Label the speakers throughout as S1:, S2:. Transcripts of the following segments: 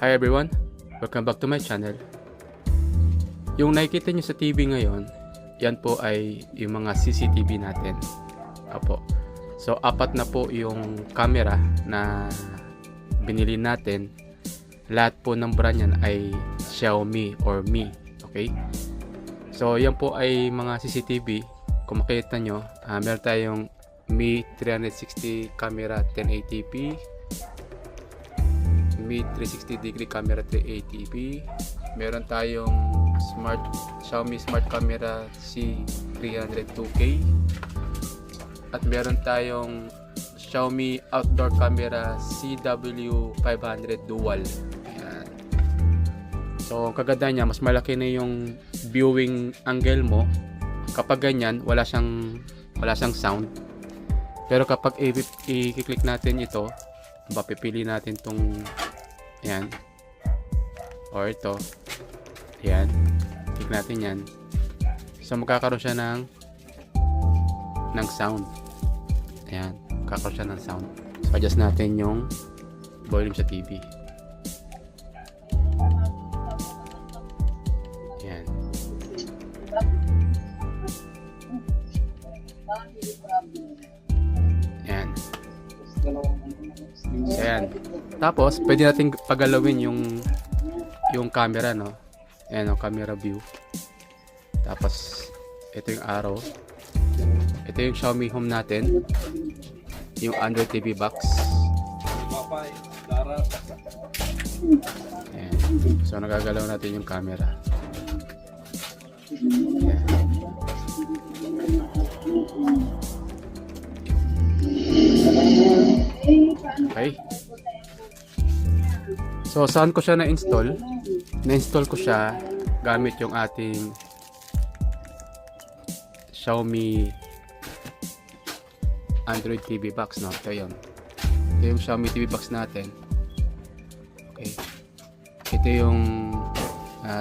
S1: Hi everyone, welcome back to my channel. Yung nakikita nyo sa TV ngayon, yan po ay yung mga CCTV natin. Apo. So apat na po yung camera na binili natin. Lahat po ng brand yan ay Xiaomi or Mi. Okay? So yan po ay mga CCTV. Kung makita nyo, meron tayong Mi 360 camera 1080p, Mi 360 degree camera 380p. Meron tayong Xiaomi Smart Camera C300 2K. At meron tayong Xiaomi Outdoor Camera CW500 Dual. Ayan. So, ang kaganda niya, mas malaki na yung viewing angle mo. Kapag ganyan, wala siyang sound. Pero kapag i-click natin ito, mapipili natin tong ayan or ito, ayan, click natin yan, so magkakaroon siya ng sound. Ayan, magkakaroon siya ng sound. So adjust natin yung volume sa TV. Ayan. Ayan. So, ayan. Tapos, pwede natin pagalawin yung camera, no? Ayan, o, camera view. Tapos, ito yung arrow. Ito yung Xiaomi Home natin. Yung Android TV box. Ayan. So, nagagalaw natin yung camera. Ayan. Okay. So, saan ko siya na-install? Na-install ko siya gamit yung ating Xiaomi Android TV box, no? Ito yun. Ito yung Xiaomi TV box natin. Okay. Ito yung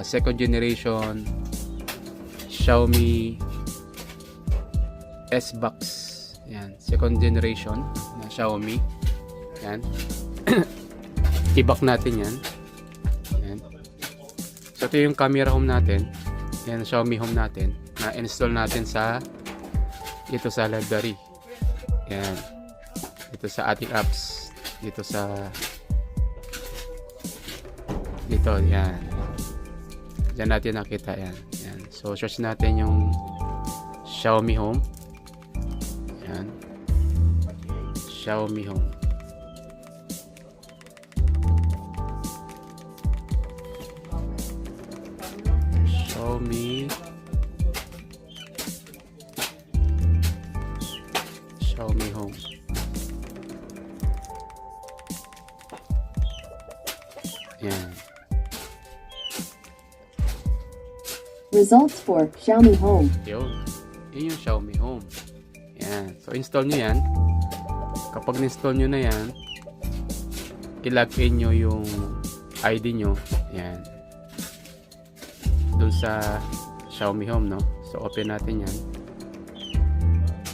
S1: second generation Xiaomi S box. Yan, second generation na Xiaomi. Yan. I-back natin yan. Yan. So ito yung camera home natin. Yan, Xiaomi home natin na install natin ito sa library. Yan. Ito sa ating apps. Dito, yan. Diyan natin nakita yan. Yan. So search natin yung Xiaomi home. Yan. Xiaomi home. Xiaomi home. Yan.
S2: Results for Xiaomi Home.
S1: Yun yung Xiaomi home. Yan. So install nyo yan. Kapag na-install nyo na yan, i-login nyo yung ID nyo. Yan. Doon sa Xiaomi home, no? So open natin yan.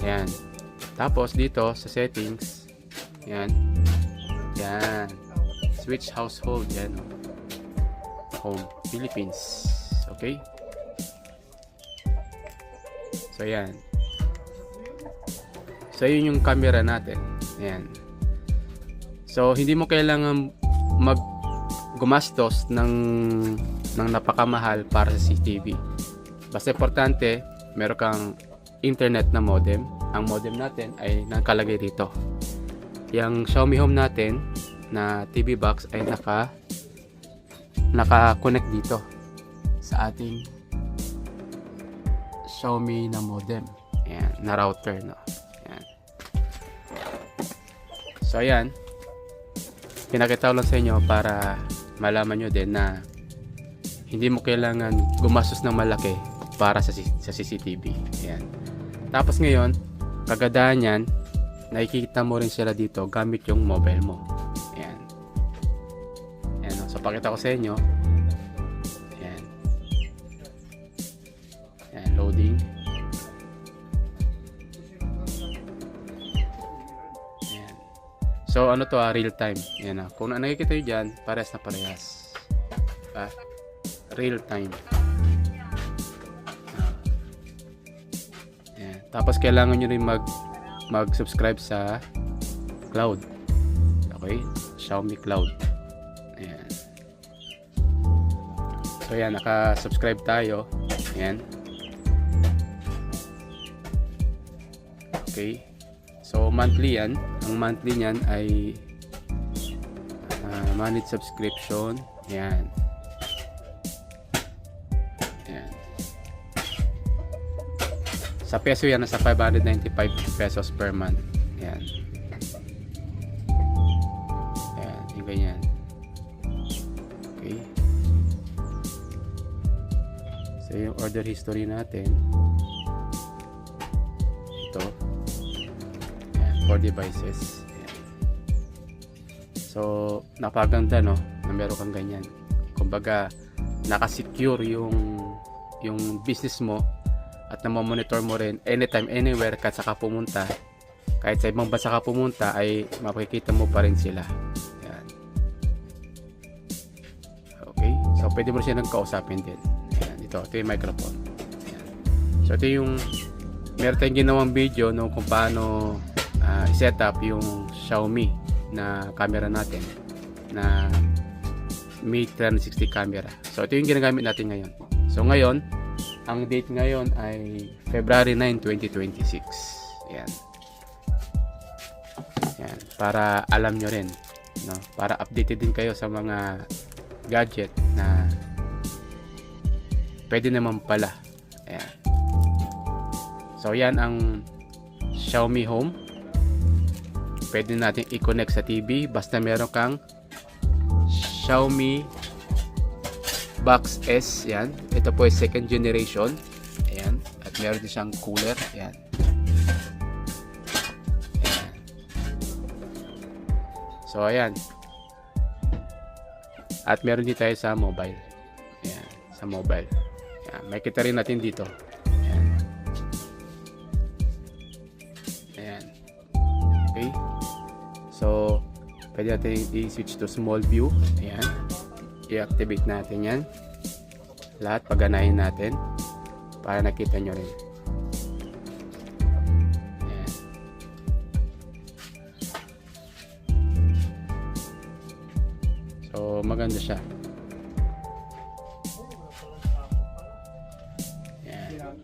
S1: Yan. Tapos dito sa settings, yan. Yan. Switch household, yan, no? Home Philippines. Okay? So yan. So yun yung camera natin. Ayan. So hindi mo kailangan gumastos ng napakamahal para sa CCTV. Basta importante, meron kang internet na modem. Ang modem natin ay nakalagay dito. Yung Xiaomi Home natin na TV box ay naka-connect dito sa ating Xiaomi na modem. Ayan, na router, no? Ayan. So ayan, pinakita ko lang sa inyo para malaman nyo din na hindi mo kailangan gumastos ng malaki para sa CCTV. Ayan. Tapos ngayon, kagandahan yan, nakikita mo rin sila dito gamit yung mobile mo. Ayan. Ayan. So pakita ko sa inyo. Ayan. Ayan, loading. So So ano to, real time. Yan na. Kung nakikita nyo dyan, parehas na parehas. Real time. Yan. Tapos kailangan nyo rin mag-subscribe sa cloud. Okay? Xiaomi Cloud. Ayan. So yan, naka-subscribe tayo. Ayan. Okay. So monthly yan. Ang monthly niyan ay managed subscription. Ayan. Ayan. Sa peso yan, nasa 595 pesos per month. Ayan. Ayan, yung ganyan. Okay. So yung order history natin, ito. Ayan, 4 devices. Ayan. So napaganda, no, na meron kang ganyan. Kumbaga nakasecure yung business mo at na-monitor mo rin anytime, anywhere kahit saka pumunta. Kahit sa ibang bansa ka pumunta ay makikita mo pa rin sila. Ayan. Okay, so pwede mo siya nagkausapin din. Ayan, ito yung microphone. Ayan. So ito yung meron tayong ginawang video, no, kung paano set up yung Xiaomi na camera natin na Mi 360 camera. So ito yung ginagamit natin ngayon. So ngayon, ang date ngayon ay February 9, 2026. Ayan. Ayan. Para alam nyo rin, no? Para updated din kayo sa mga gadget na pwede naman pala. Ayan. So yan ang Xiaomi Home. Pwede natin i-connect sa TV basta meron kang Xiaomi Box S. Yan. Ito po ay second generation. Ayan. At meron din siyang cooler. Ayan. Ayan. So ayan. At meron din tayo sa mobile. Ayan. Sa mobile. Ayan. May kita rin natin dito. Ayan. Ayan. Okay. So pwede natin i-switch to small view. Ayan. I-activate natin yan. Lahat paganahin natin para nakita nyo rin. Ayan. So maganda siya. Ayan.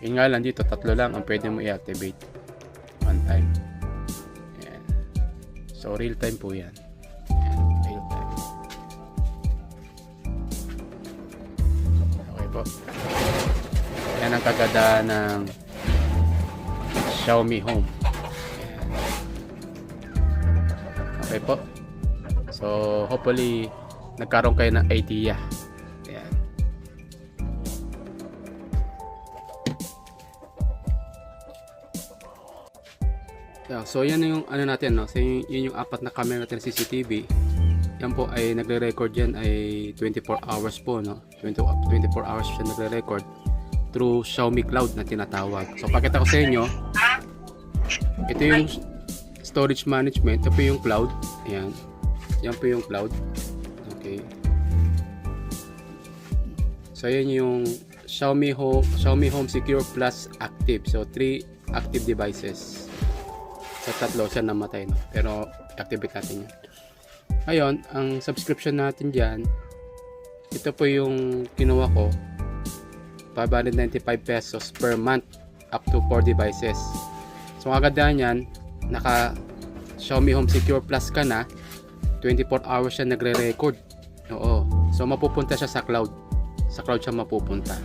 S1: Yun nga lang dito, tatlo lang ang pwede mo i-activate one time. Ayan. So real time po yan. Yan ang kaganda ng Xiaomi Home. Ayan. Okay po. So hopefully nagkaroon kayo ng idea. Ayan. Yeah, so yan yung ano natin, no? So yun yung apat na camera natin na CCTV. Yan po ay nagre-record yan ay 24 hours po, no? 24 hours siya nagre-record through Xiaomi Cloud na tinatawag. So pakita ko sa inyo, ito yung storage management, ito po yung cloud. Ayan. Yan po yung cloud. Okay. So yan yung Xiaomi Home Secure Plus Active. So 3 active devices. So tatlo siya namatay, no? Pero activate natin yan. Ngayon, ang subscription natin dyan, ito po yung kinuha ko, 595 pesos per month up to 4 devices. So ang kagandahan yan, naka Xiaomi Home Secure Plus ka na, 24 hours siya nagre-record. Oo. So mapupunta siya sa cloud. Sa cloud siya mapupunta.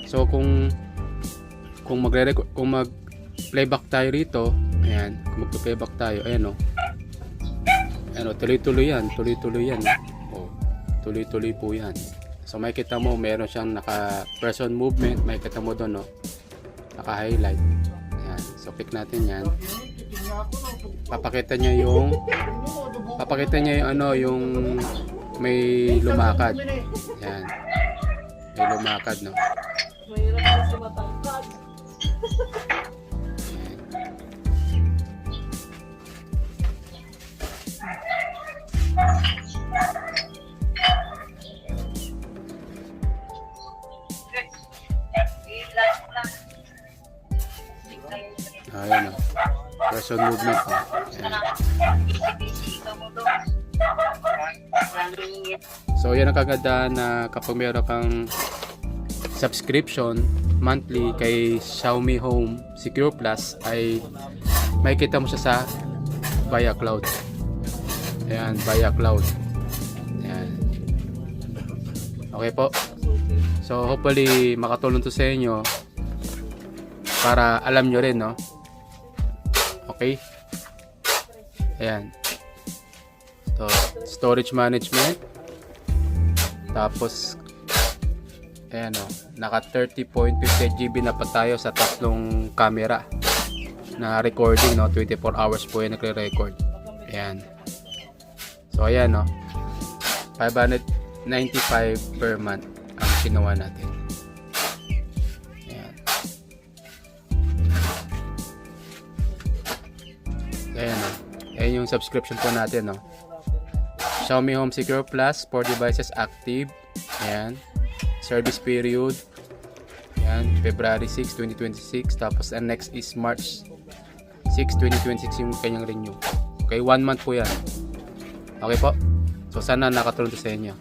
S1: So kung magre-record, kung mag-playback tayo rito, ayan, kung mag-playback tayo, ayan o. Ano, tuloy-tuloy yan, oh, tuloy-tuloy po yan. So makikita mo meron siyang naka person movement, makikita mo doon, no, naka-highlight. Ayan. So click natin yan. Papakita niya yung ano, yung may lumakad. Ayan. May lumakad, no.
S2: Mahirap kasi matangkad.
S1: Ayan o. Person movement o. So yan ang kagandahan na kapag meron kang subscription monthly kay Xiaomi Home Secure Plus ay makikita mo siya sa via cloud. Ayan, via cloud. Ayan. Okay po. So hopefully makatulong to sa inyo para alam nyo rin, no? Okay? Ayan. So, storage management. Tapos, ayan o, naka 30.58 GB na pa tayo sa tatlong camera na recording, no? 24 hours po yung nagre-record. Ayan. So, ayan o, 595 per month ang kinuha natin. Ayan. Ayan o. Ayan yung subscription po natin, no? Xiaomi Home Secure Plus, 4 devices active. Ayan. Service period. Ayan. February 6, 2026. Tapos, ang next is March 6, 2026 yung kanyang renew. Okay, 1 month po yan. Okay po. So, sana nakatulong to sa inyo.